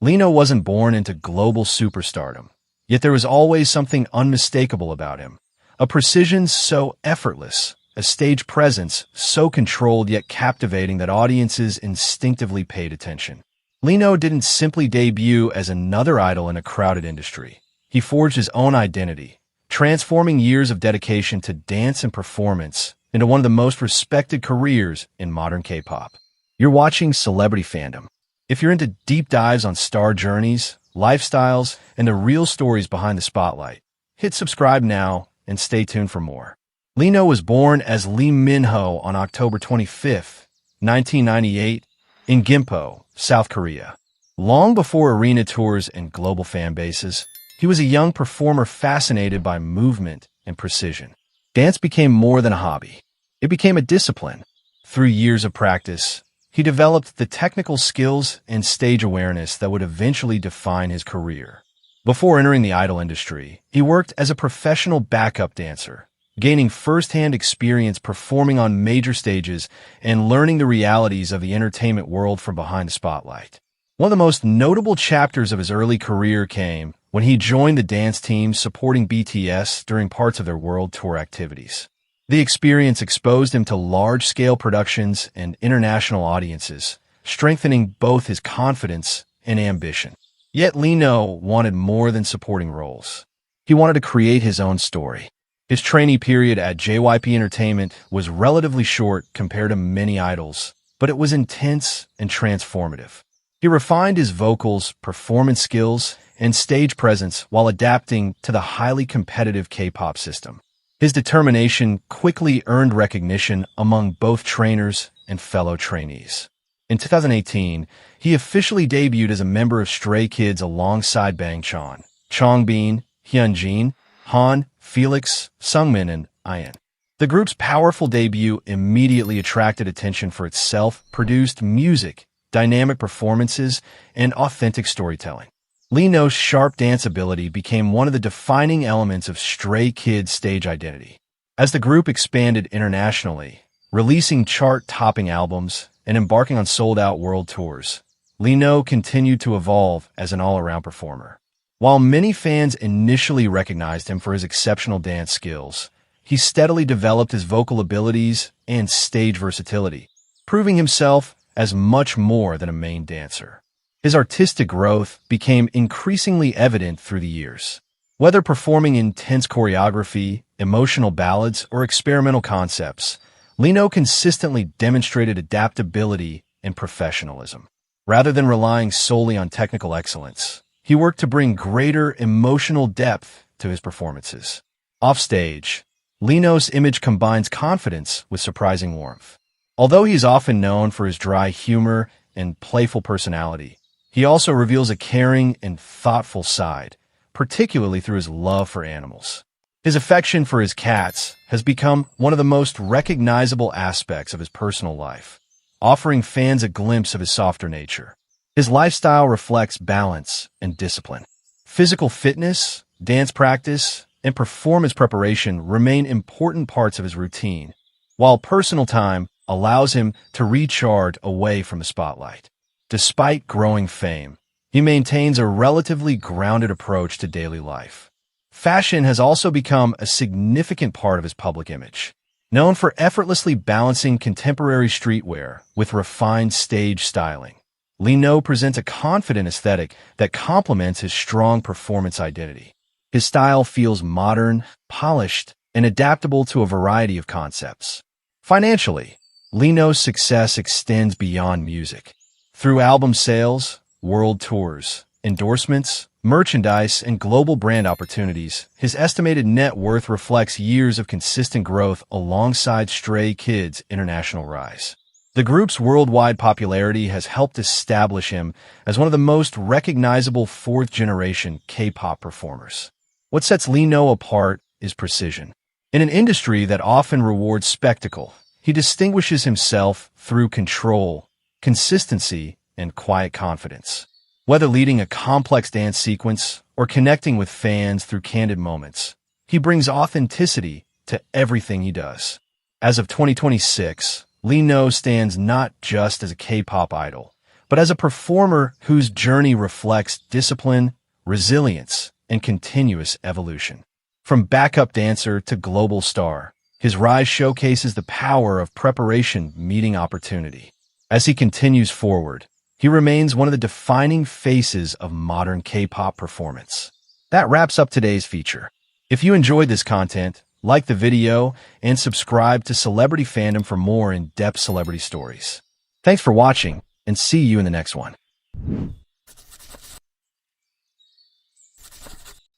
Lino wasn't born into global superstardom, yet there was always something unmistakable about him. A precision so effortless, a stage presence so controlled yet captivating that audiences instinctively paid attention. Lino didn't simply debut as another idol in a crowded industry. He forged his own identity, transforming years of dedication to dance and performance into one of the most respected careers in modern K-pop. You're watching Celebrity Fandom. If you're into deep dives on star journeys, lifestyles, and the real stories behind the spotlight, hit subscribe now and stay tuned for more. Lino was born as Lee Min-ho on October 25, 1998, in Gimpo, South Korea. Long before arena tours and global fan bases, he was a young performer fascinated by movement and precision. Dance became more than a hobby. It became a discipline. Through years of practice, he developed the technical skills and stage awareness that would eventually define his career. Before entering the idol industry, he worked as a professional backup dancer, gaining first-hand experience performing on major stages and learning the realities of the entertainment world from behind the spotlight. One of the most notable chapters of his early career came when he joined the dance team supporting BTS during parts of their world tour activities. The experience exposed him to large-scale productions and international audiences, strengthening both his confidence and ambition. Yet Lino wanted more than supporting roles. He wanted to create his own story. His trainee period at JYP Entertainment was relatively short compared to many idols, but it was intense and transformative. He refined his vocals, performance skills, and stage presence while adapting to the highly competitive K-pop system. His determination quickly earned recognition among both trainers and fellow trainees. In 2018, he officially debuted as a member of Stray Kids alongside Bangchan, Changbin, Hyunjin, Han, Felix, Sungmin, and Ian. The group's powerful debut immediately attracted attention for its self-produced music, dynamic performances, and authentic storytelling. Lino's sharp dance ability became one of the defining elements of Stray Kids' stage identity. As the group expanded internationally, releasing chart-topping albums and embarking on sold-out world tours, Lino continued to evolve as an all-around performer. While many fans initially recognized him for his exceptional dance skills, he steadily developed his vocal abilities and stage versatility, proving himself as much more than a main dancer. His artistic growth became increasingly evident through the years. Whether performing intense choreography, emotional ballads, or experimental concepts, Lino consistently demonstrated adaptability and professionalism. Rather than relying solely on technical excellence, he worked to bring greater emotional depth to his performances. Offstage, Lino's image combines confidence with surprising warmth. Although he is often known for his dry humor and playful personality, he also reveals a caring and thoughtful side, particularly through his love for animals. His affection for his cats has become one of the most recognizable aspects of his personal life, offering fans a glimpse of his softer nature. His lifestyle reflects balance and discipline. Physical fitness, dance practice, and performance preparation remain important parts of his routine, while personal time allows him to recharge away from the spotlight. Despite growing fame, he maintains a relatively grounded approach to daily life. Fashion has also become a significant part of his public image. Known for effortlessly balancing contemporary streetwear with refined stage styling, Lino presents a confident aesthetic that complements his strong performance identity. His style feels modern, polished, and adaptable to a variety of concepts. Financially, Lino's success extends beyond music. Through album sales, world tours, endorsements, merchandise, and global brand opportunities, his estimated net worth reflects years of consistent growth alongside Stray Kids' international rise. The group's worldwide popularity has helped establish him as one of the most recognizable fourth-generation K-pop performers. What sets Lino apart is precision. In an industry that often rewards spectacle, he distinguishes himself through control, consistency, and quiet confidence. Whether leading a complex dance sequence or connecting with fans through candid moments, he brings authenticity to everything he does. As of 2026, Lino stands not just as a K-pop idol, but as a performer whose journey reflects discipline, resilience, and continuous evolution. From backup dancer to global star, his rise showcases the power of preparation meeting opportunity. As he continues forward, he remains one of the defining faces of modern K-pop performance. That wraps up today's feature. If you enjoyed this content, like the video and subscribe to Celebrity Fandom for more in-depth celebrity stories. Thanks for watching, and see you in the next one.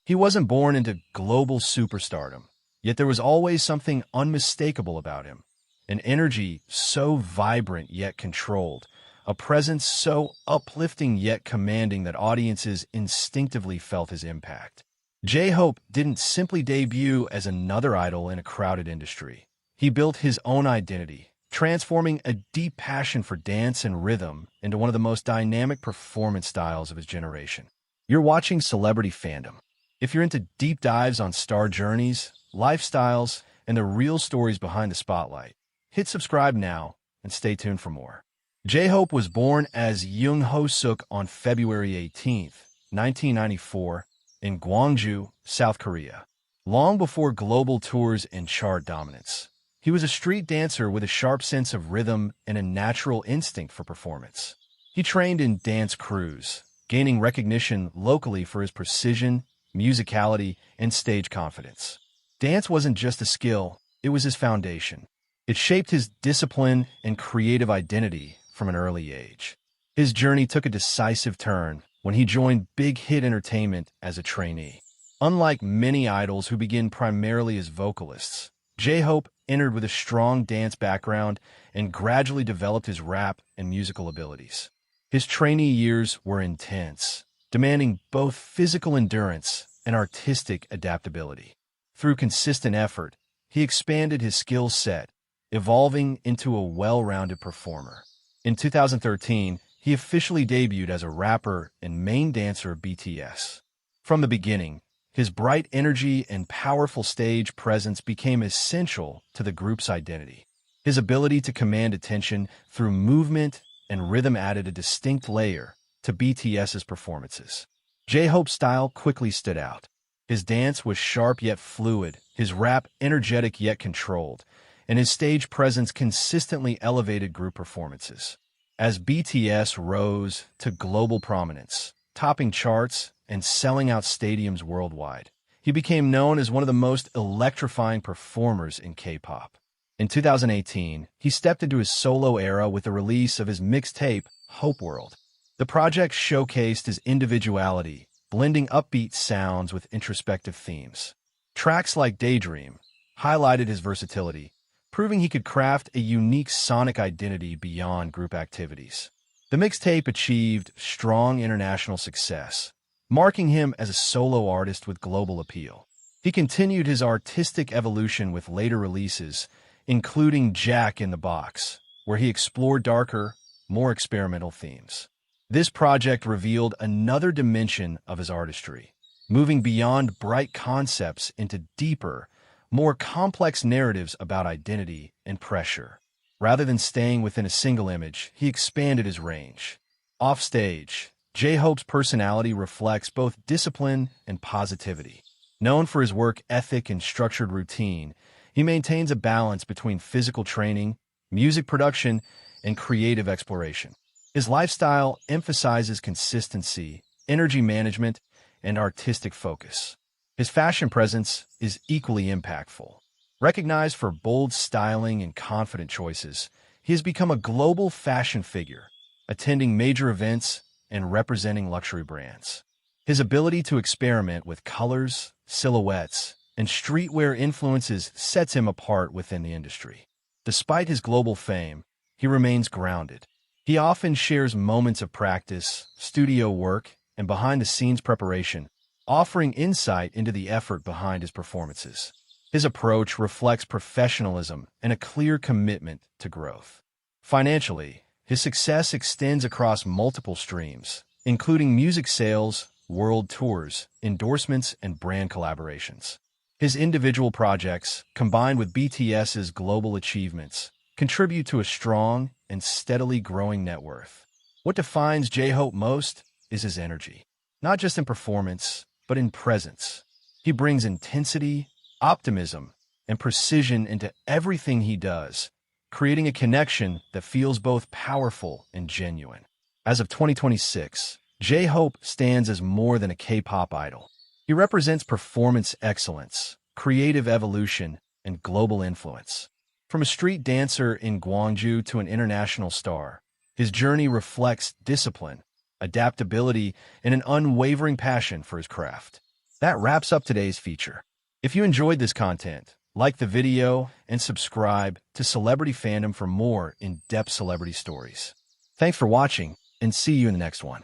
He wasn't born into global superstardom, yet there was always something unmistakable about him. An energy so vibrant yet controlled, a presence so uplifting yet commanding that audiences instinctively felt his impact. J-Hope didn't simply debut as another idol in a crowded industry. He built his own identity, transforming a deep passion for dance and rhythm into one of the most dynamic performance styles of his generation. You're watching Celebrity Fandom. If you're into deep dives on star journeys, lifestyles, and the real stories behind the spotlight, hit subscribe now and stay tuned for more. J-Hope was born as Young Ho-suk on February 18, 1994, in Gwangju, South Korea. Long before global tours and chart dominance, he was a street dancer with a sharp sense of rhythm and a natural instinct for performance. He trained in dance crews, gaining recognition locally for his precision, musicality, and stage confidence. Dance wasn't just a skill, it was his foundation. It shaped his discipline and creative identity from an early age. His journey took a decisive turn when he joined Big Hit Entertainment as a trainee. Unlike many idols who begin primarily as vocalists, J-Hope entered with a strong dance background and gradually developed his rap and musical abilities. His trainee years were intense, demanding both physical endurance and artistic adaptability. Through consistent effort, he expanded his skill set, evolving into a well-rounded performer. In 2013, he officially debuted as a rapper and main dancer of BTS. From the beginning, his bright energy and powerful stage presence became essential to the group's identity. His ability to command attention through movement and rhythm added a distinct layer to BTS's performances. J-Hope's style quickly stood out. His dance was sharp yet fluid, his rap energetic yet controlled, and his stage presence consistently elevated group performances. As BTS rose to global prominence, topping charts and selling out stadiums worldwide, he became known as one of the most electrifying performers in K-pop. In 2018, he stepped into his solo era with the release of his mixtape, Hope World. The project showcased his individuality, blending upbeat sounds with introspective themes. Tracks like Daydream highlighted his versatility, proving he could craft a unique sonic identity beyond group activities. The mixtape achieved strong international success, marking him as a solo artist with global appeal. He continued his artistic evolution with later releases, including Jack in the Box, where he explored darker, more experimental themes. This project revealed another dimension of his artistry, moving beyond bright concepts into deeper, more complex narratives about identity and pressure. Rather than staying within a single image, he expanded his range. Offstage, J-Hope's personality reflects both discipline and positivity. Known for his work ethic and structured routine, he maintains a balance between physical training, music production, and creative exploration. His lifestyle emphasizes consistency, energy management, and artistic focus. His fashion presence is equally impactful. Recognized for bold styling and confident choices, he has become a global fashion figure, attending major events and representing luxury brands. His ability to experiment with colors, silhouettes, and streetwear influences sets him apart within the industry. Despite his global fame, he remains grounded. He often shares moments of practice, studio work, and behind-the-scenes preparation, offering insight into the effort behind his performances. His approach reflects professionalism and a clear commitment to growth. Financially, his success extends across multiple streams, including music sales, world tours, endorsements, and brand collaborations. His individual projects, combined with BTS's global achievements, contribute to a strong and steadily growing net worth. What defines J-Hope most is his energy, not just in performance, but in presence. He brings intensity, optimism, and precision into everything he does, creating a connection that feels both powerful and genuine. As of 2026, J-Hope stands as more than a K-pop idol. He represents performance excellence, creative evolution, and global influence. From a street dancer in Gwangju to an international star, his journey reflects discipline, adaptability, and an unwavering passion for his craft. That wraps up today's feature. If you enjoyed this content, like the video and subscribe to Celebrity Fandom for more in-depth celebrity stories. Thanks for watching, and see you in the next one.